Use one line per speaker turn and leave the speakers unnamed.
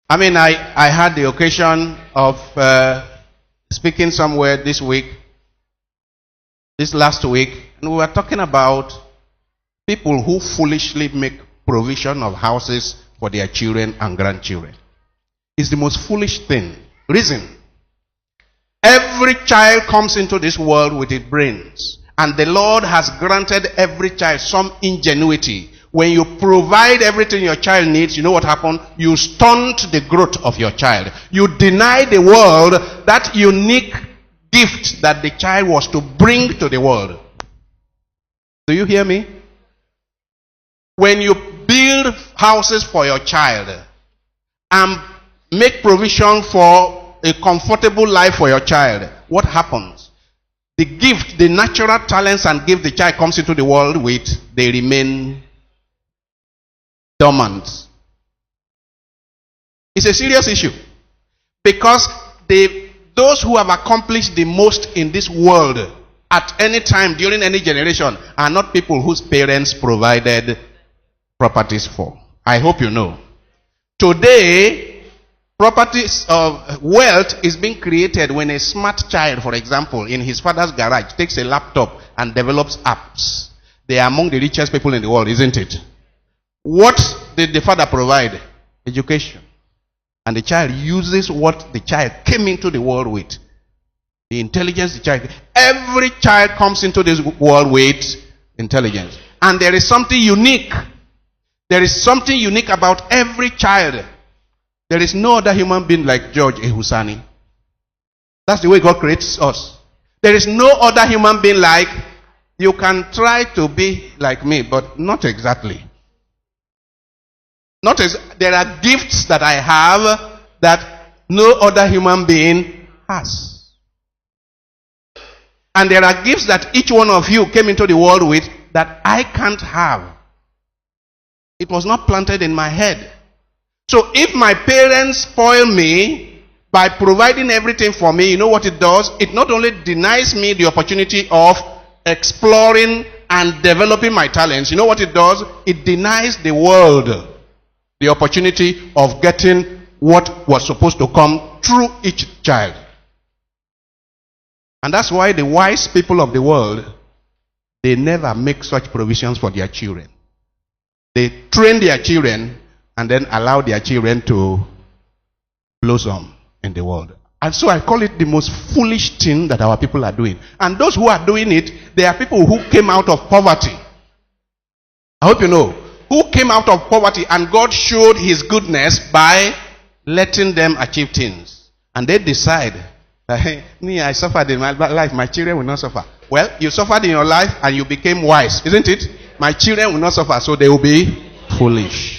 I had the occasion of speaking somewhere this last week, and we were talking about people who foolishly make provision of houses for their children and grandchildren. It's the most foolish thing. Reason: every child comes into this world with its brains, and the Lord has granted every child some ingenuity. When you provide everything your child needs, you know what happened? You stunt the growth of your child. You deny the world that unique gift that the child was to bring to the world. Do you hear me? When you build houses for your child and make provision for a comfortable life for your child, what happens? The gift, the natural talents and gift the child comes into the world with, they remain dormant. It's a serious issue, because those who have accomplished the most in this world at any time during any generation are not people whose parents provided properties for. I hope you know. Today, properties of wealth is being created when a smart child, for example, in his father's garage takes a laptop and develops apps. They are among the richest people in the world, isn't it? What did the father provide? Education. And the child uses what the child came into the world with. The intelligence the child. Every child comes into this world with intelligence. And there is something unique. There is something unique about every child. There is no other human being like George Ehusani. That's the way God creates us. There is no other human being like, you can try to be like me, but not exactly. Notice, there are gifts that I have that no other human being has. And there are gifts that each one of you came into the world with that I can't have. It was not planted in my head. So if my parents spoil me by providing everything for me, you know what it does? It not only denies me the opportunity of exploring and developing my talents. You know what it does? It denies the world the opportunity of getting what was supposed to come through each child. And that's why the wise people of the world, they never make such provisions for their children. They train their children and then allow their children to blossom in the world. And so I call it the most foolish thing that our people are doing. And those who are doing it, they are people who came out of poverty. I hope you know. Who came out of poverty, and God showed his goodness by letting them achieve things. And they decide, me, I suffered in my life, my children will not suffer. Well, you suffered in your life and you became wise, isn't it? My children will not suffer, so they will be foolish.